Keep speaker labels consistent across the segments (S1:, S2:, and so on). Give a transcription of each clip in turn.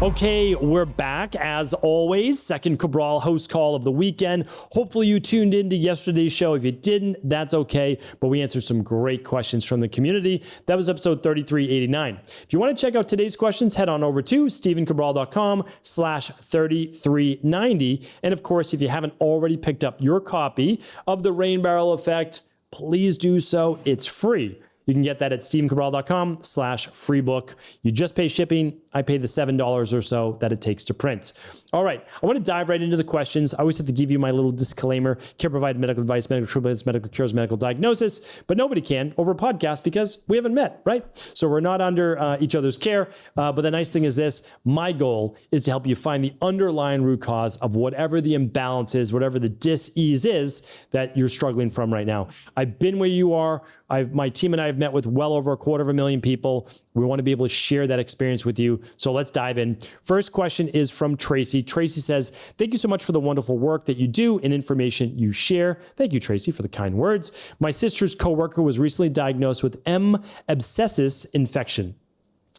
S1: Okay, we're back as always. Second Cabral HouseCall of the weekend. Hopefully you tuned into yesterday's show. If you didn't, that's okay. But we answered some great questions from the community. That was episode 3389. If you want to check out today's questions, head on over to stephencabral.com/3390. And of course, if you haven't already picked up your copy of The Rain Barrel Effect, please do so. It's free. You can get that at stephencabral.com/freebook. You just pay shipping. I pay the $7 or so that it takes to print. All right, I want to dive right into the questions. I always have to give you my little disclaimer. Can't provide medical advice, medical treatments, medical cures, medical diagnosis, but nobody can over a podcast because we haven't met, right? So we're not under each other's care. But the nice thing is this, my goal is to help you find the underlying root cause of whatever the imbalance is, whatever the dis-ease is that you're struggling from right now. I've been where you are. My team and I have met with well over 250,000 people. We want to be able to share that experience with you. So let's dive in. First question is from Tracy. Tracy says, thank you so much for the wonderful work that you do and information you share. Thank you, Tracy, for the kind words. My sister's coworker was recently diagnosed with M. abscessus infection.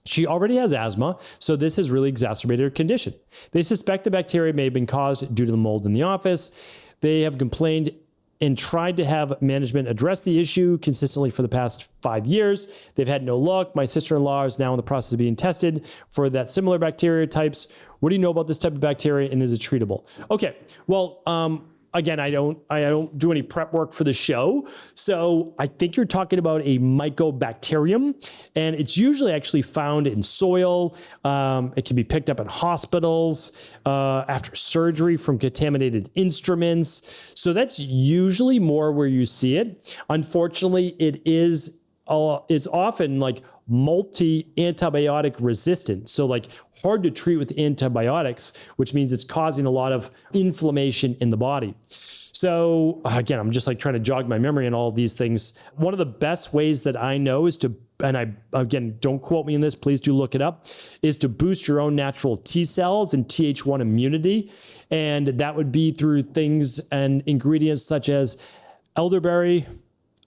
S1: She already has asthma, so this has really exacerbated her condition. They suspect the bacteria may have been caused due to the mold in the office. They have complained and tried to have management address the issue consistently for the past 5 years. They've had no luck. My sister-in-law is now in the process of being tested for that similar bacteria types. What do you know about this type of bacteria, and is it treatable? Okay, well, again, I don't do any prep work for the show. So I think you're talking about a Mycobacterium, and it's usually actually found in soil. It can be picked up in hospitals after surgery from contaminated instruments. So that's usually more where you see it. Unfortunately, it's often like multi-antibiotic resistant. So like hard to treat with antibiotics, which means it's causing a lot of inflammation in the body. So again, I'm just like trying to jog my memory on all of these things. One of the best ways that I know is to, and again, don't quote me on this, please do look it up, is to boost your own natural T cells and Th1 immunity. And that would be through things and ingredients such as elderberry,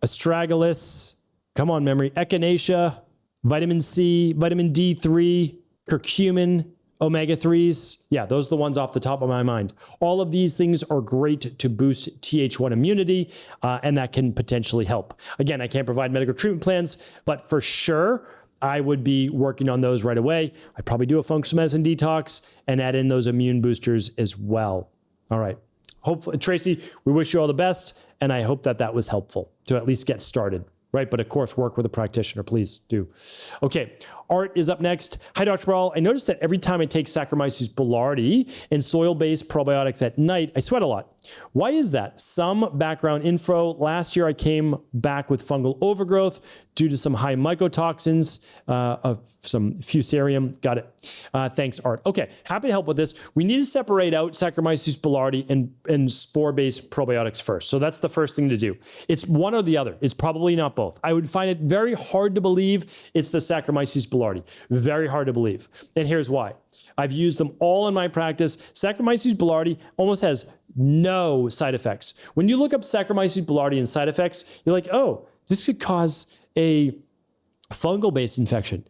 S1: astragalus, come on memory, echinacea, vitamin C, vitamin D3, curcumin, omega-3s. Yeah, those are the ones off the top of my mind. All of these things are great to boost Th1 immunity, and that can potentially help. Again, I can't provide medical treatment plans, but for sure, I would be working on those right away. I'd probably do a functional medicine detox and add in those immune boosters as well. All right. Hopefully, Tracy, we wish you all the best, and I hope that was helpful to at least get started. Right, but of course, work with a practitioner, please do. Okay, Art is up next. Hi, Dr. Brawl. I noticed that every time I take Saccharomyces boulardii and soil-based probiotics at night, I sweat a lot. Why is that? Some background info. Last year, I came back with fungal overgrowth due to some high mycotoxins of some fusarium. Got it. Thanks, Art. Okay, happy to help with this. We need to separate out Saccharomyces boulardii and spore-based probiotics first. So that's the first thing to do. It's one or the other. It's probably not both. I would find it very hard to believe it's the Saccharomyces boulardii. Very hard to believe. And here's why. I've used them all in my practice. Saccharomyces boulardii almost has no side effects. When you look up Saccharomyces boulardii and side effects, you're like, oh, this could cause a fungal-based infection.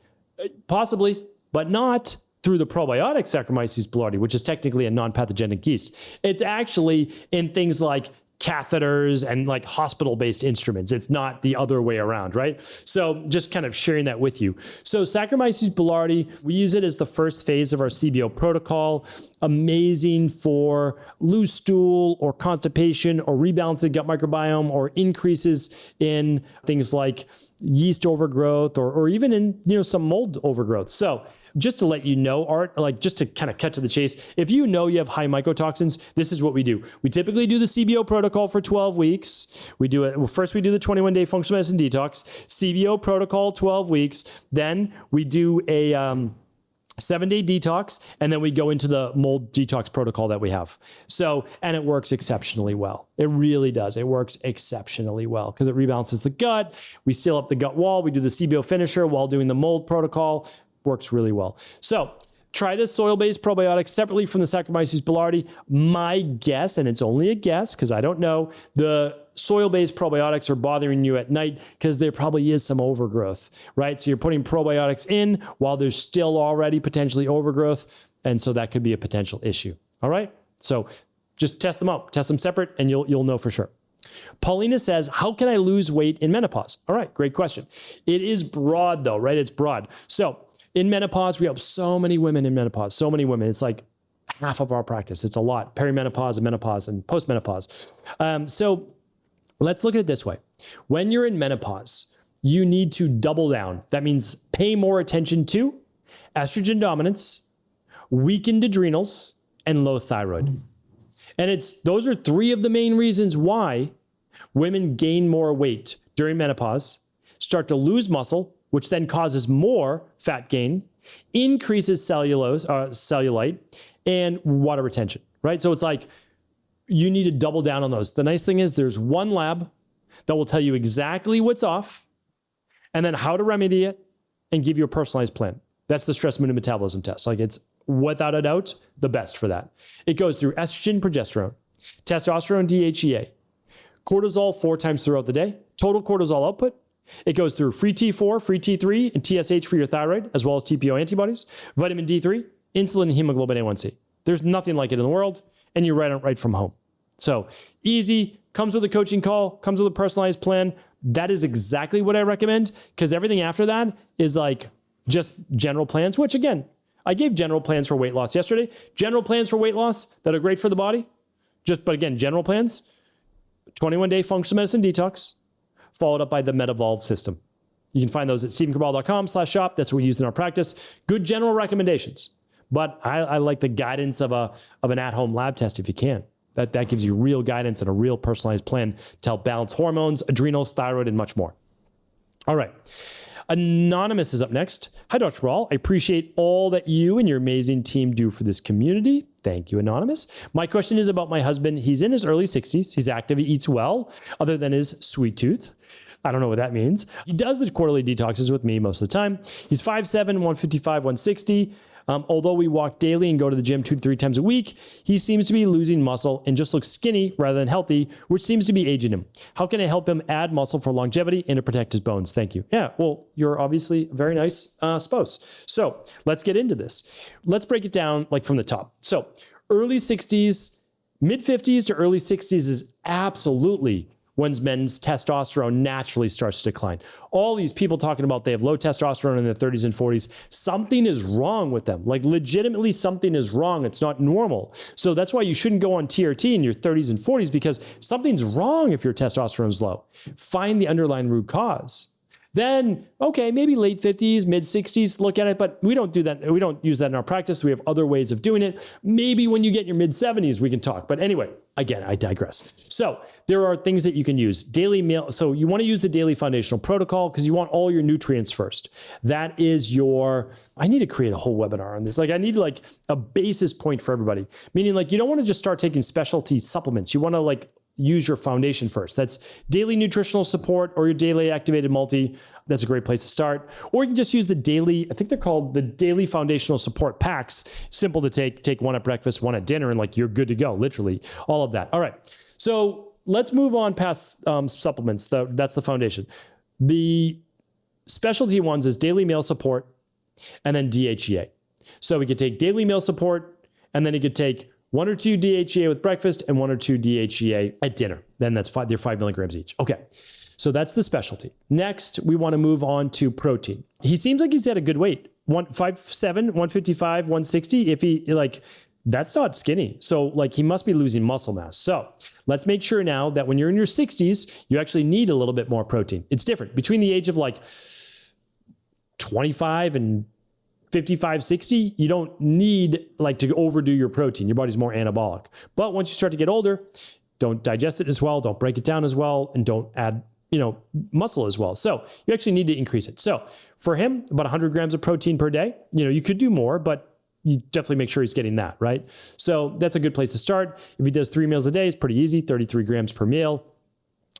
S1: Possibly, but not through the probiotic Saccharomyces boulardii, which is technically a non-pathogenic yeast. It's actually in things like catheters and like hospital-based instruments. It's not the other way around, right? So just kind of sharing that with you. So Saccharomyces boulardii, we use it as the first phase of our CBO protocol. Amazing for loose stool or constipation or rebalancing the gut microbiome or increases in things like yeast overgrowth or even in some mold overgrowth. So just to let you know, Art, like just to kind of cut to the chase, if you know you have high mycotoxins, this is what we do. We typically do the CBO protocol for 12 weeks. We do it. Well, first we do the 21-day functional medicine detox, CBO protocol 12 weeks. Then we do a 7-day detox, and then we go into the mold detox protocol that we have. So, and it works exceptionally well. It really does. It works exceptionally well because it rebalances the gut. We seal up the gut wall. We do the CBO finisher while doing the mold protocol. Works really well. So try this soil-based probiotic separately from the Saccharomyces boulardii. My guess, and it's only a guess because I don't know, the soil-based probiotics are bothering you at night because there probably is some overgrowth, right? So you're putting probiotics in while there's still already potentially overgrowth. And so that could be a potential issue. All right. So just test them out, test them separate, and you'll know for sure. Paulina says, how can I lose weight in menopause? All right, great question. It is broad though, right? It's broad. So in menopause, we have so many women in menopause, so many women. It's like half of our practice. It's a lot. Perimenopause and menopause and postmenopause. So let's look at it this way. When you're in menopause, you need to double down. That means pay more attention to estrogen dominance, weakened adrenals, and low thyroid. And those are three of the main reasons why women gain more weight during menopause, start to lose muscle, which then causes more fat gain, increases cellulite, and water retention, right? So it's like you need to double down on those. The nice thing is there's one lab that will tell you exactly what's off and then how to remedy it and give you a personalized plan. That's the stress mood and metabolism test. Like it's without a doubt the best for that. It goes through estrogen, progesterone, testosterone, DHEA, cortisol 4 times throughout the day, total cortisol output. It goes through free T4, free T3, and TSH for your thyroid, as well as TPO antibodies, vitamin D3, insulin, and hemoglobin A1C. There's nothing like it in the world, and you write it right from home. So easy, comes with a coaching call, comes with a personalized plan. That is exactly what I recommend, because everything after that is like just general plans, which again, I gave general plans for weight loss yesterday. General plans for weight loss that are great for the body. But again, general plans, 21-day functional medicine detox, followed up by the MetaVolve system. You can find those at stephencabral.com/shop. That's what we use in our practice. Good general recommendations. But I like the guidance of an at-home lab test if you can. That gives you real guidance and a real personalized plan to help balance hormones, adrenals, thyroid, and much more. All right. Anonymous is up next. Hi, Dr. Cabral. I appreciate all that you and your amazing team do for this community. Thank you, Anonymous. My question is about my husband. He's in his early 60s. He's active. He eats well, other than his sweet tooth. I don't know what that means. He does the quarterly detoxes with me most of the time. He's 5'7", 155, 160. Although we walk daily and go to the gym 2 to 3 times a week, he seems to be losing muscle and just looks skinny rather than healthy, which seems to be aging him. How can I help him add muscle for longevity and to protect his bones? Thank you. Yeah, well, you're obviously a very nice spouse. So let's get into this. Let's break it down like from the top. So early 60s, mid 50s to early 60s is absolutely when men's testosterone naturally starts to decline. All these people talking about they have low testosterone in their 30s and 40s, something is wrong with them. Like legitimately something is wrong. It's not normal. So that's why you shouldn't go on TRT in your 30s and 40s, because something's wrong if your testosterone is low. Find the underlying root cause. Then, okay, maybe late 50s, mid 60s, look at it, but we don't do that. We don't use that in our practice. We have other ways of doing it. Maybe when you get in your mid 70s, we can talk. But anyway, again, I digress. So there are things that you can use. Daily meal. So you want to use the daily foundational protocol because you want all your nutrients first. That is I need to create a whole webinar on this. Like I need like a basis point for everybody, meaning like you don't want to just start taking specialty supplements. You want to like use your foundation first. That's daily nutritional support or your daily activated multi. That's a great place to start. Or you can just use the daily, I think they're called the daily foundational support packs. Simple to take one at breakfast, one at dinner, and like you're good to go, literally all of that. All right. So let's move on past supplements. That's the foundation. The specialty ones is daily meal support and then DHEA. So we could take daily meal support and then you could take 1 or 2 DHEA with breakfast and 1 or 2 DHEA at dinner. Then they're 5 milligrams each. Okay. So that's the specialty. Next, we want to move on to protein. He seems like he's at a good weight. 5'7", 155, 160. If he that's not skinny. So like he must be losing muscle mass. So let's make sure now that when you're in your 60s, you actually need a little bit more protein. It's different between the age of like 25 and 55, 60, you don't need like to overdo your protein. Your body's more anabolic. But once you start to get older, don't digest it as well, don't break it down as well, and don't add, muscle as well. So you actually need to increase it. So for him, about 100 grams of protein per day. You could do more, but you definitely make sure he's getting that, right? So that's a good place to start. If he does 3 meals a day, it's pretty easy, 33 grams per meal.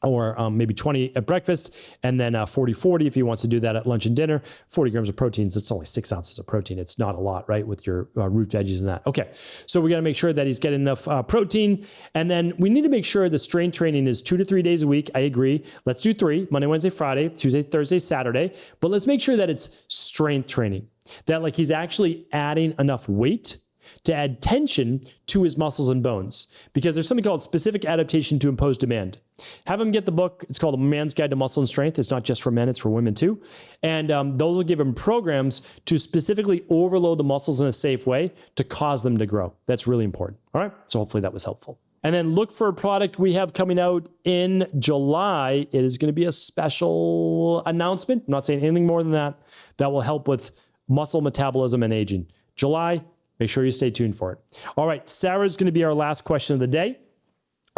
S1: or maybe 20 at breakfast, and then 40-40 if he wants to do that at lunch and dinner. 40 grams of proteins, it's only 6 ounces of protein. It's not a lot, right, with your root veggies and that. Okay, so we got to make sure that he's getting enough protein, and then we need to make sure the strength training is 2 to 3 days a week. I agree. Let's do 3, Monday, Wednesday, Friday, Tuesday, Thursday, Saturday, but let's make sure that it's strength training, that like he's actually adding enough weight to add tension to his muscles and bones, because there's something called specific adaptation to imposed demand. Have him get the book. It's called A Man's Guide to Muscle and Strength. It's not just for men, it's for women too. And those will give him programs to specifically overload the muscles in a safe way to cause them to grow. That's really important. All right. So hopefully that was helpful. And then look for a product we have coming out in July. It is going to be a special announcement. I'm not saying anything more than that. That will help with muscle metabolism and aging. July. Make sure you stay tuned for it. All right, Sarah's going to be our last question of the day.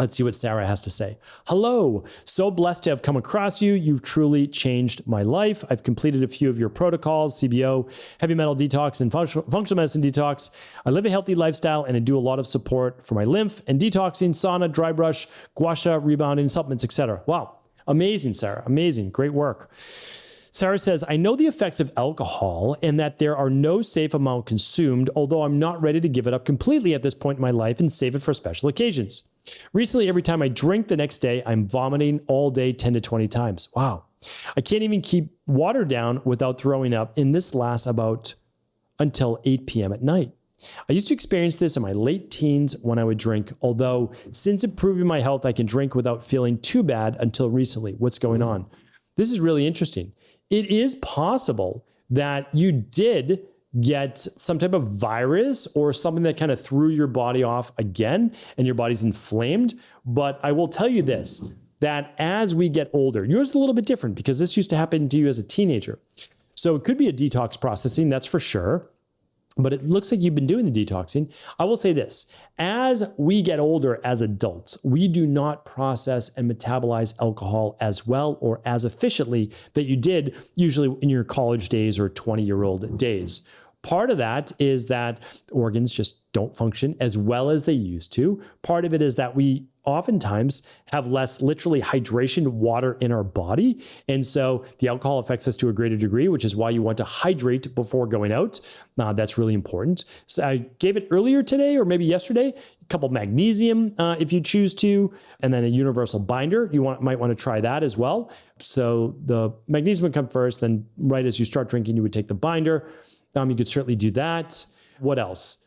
S1: Let's see what Sarah has to say. Hello, so blessed to have come across you. You've truly changed my life. I've completed a few of your protocols, CBO, heavy metal detox, and functional medicine detox. I live a healthy lifestyle and I do a lot of support for my lymph and detoxing, sauna, dry brush, gua sha, rebounding, supplements, etc. Wow, amazing, Sarah, amazing, great work. Sarah says, I know the effects of alcohol and that there are no safe amount consumed, although I'm not ready to give it up completely at this point in my life and save it for special occasions. Recently, every time I drink the next day, I'm vomiting all day 10 to 20 times. Wow. I can't even keep water down without throwing up, and this lasts about until 8 p.m. at night. I used to experience this in my late teens when I would drink, although since improving my health, I can drink without feeling too bad until recently. What's going on? This is really interesting. It is possible that you did get some type of virus or something that kind of threw your body off again and your body's inflamed. But I will tell you this, that as we get older, yours is a little bit different because this used to happen to you as a teenager. So it could be a detox processing, that's for sure. But it looks like you've been doing the detoxing. I will say this, as we get older as adults, we do not process and metabolize alcohol as well or as efficiently that you did usually in your college days or 20-year-old days. Part of that is that organs just don't function as well as they used to. Part of it is that we oftentimes have less literally hydration water in our body. And so the alcohol affects us to a greater degree, which is why you want to hydrate before going out. That's really important. So I gave it earlier today or maybe yesterday, a couple magnesium if you choose to, and then a universal binder. You might want to try that as well. So the magnesium would come first, then right as you start drinking, you would take the binder. You could certainly do that. What else?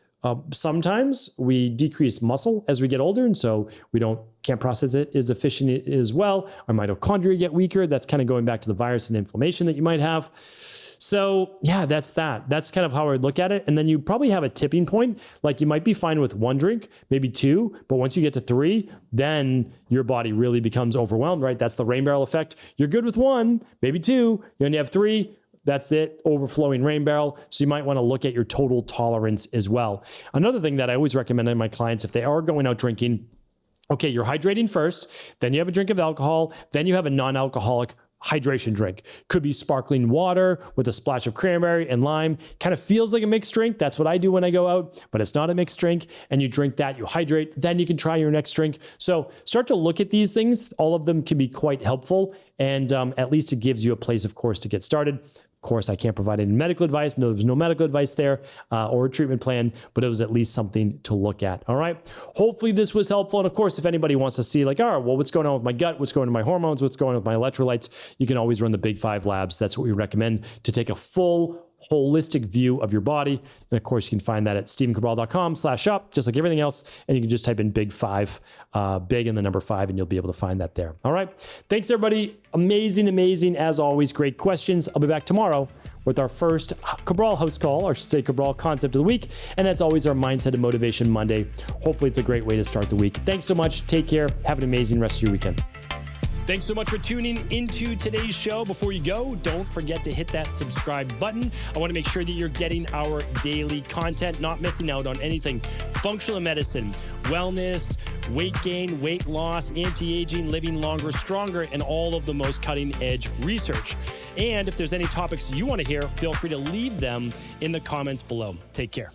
S1: Sometimes we decrease muscle as we get older, and so we can't process it as efficient as well. Our mitochondria get weaker. That's kind of going back to the virus and inflammation that you might have. So yeah, that's that. That's kind of how I would look at it. And then you probably have a tipping point. Like you might be fine with 1 drink, maybe 2, but once you get to 3, then your body really becomes overwhelmed, right? That's the rain barrel effect. You're good with 1, maybe 2, you only have 3. That's it, overflowing rain barrel. So you might want to look at your total tolerance as well. Another thing that I always recommend to my clients, if they are going out drinking, okay, you're hydrating first, then you have a drink of alcohol, then you have a non-alcoholic hydration drink. Could be sparkling water with a splash of cranberry and lime. Kind of feels like a mixed drink. That's what I do when I go out, but it's not a mixed drink. And you drink that, you hydrate, then you can try your next drink. So start to look at these things. All of them can be quite helpful. And at least it gives you a place, of course, to get started. Of course, I can't provide any medical advice. No, there was no medical advice there or a treatment plan, but it was at least something to look at. All right. Hopefully this was helpful. And of course, if anybody wants to see like, all right, well, what's going on with my gut? What's going on with my hormones? What's going on with my electrolytes? You can always run the Big 5 labs. That's what we recommend to take a full holistic view of your body. And of course, you can find that at stevencabral.com/shop, just like everything else. And you can just type in Big 5, big and the number 5, and you'll be able to find that there. All right. Thanks, everybody. Amazing, amazing. As always, great questions. I'll be back tomorrow with our first Cabral HouseCall, or I should say Cabral Concept of the Week. And that's always our Mindset and Motivation Monday. Hopefully it's a great way to start the week. Thanks so much. Take care. Have an amazing rest of your weekend. Thanks so much for tuning into today's show. Before you go, don't forget to hit that subscribe button. I want to make sure that you're getting our daily content, not missing out on anything. Functional medicine, wellness, weight gain, weight loss, anti-aging, living longer, stronger, and all of the most cutting-edge research. And if there's any topics you want to hear, feel free to leave them in the comments below. Take care.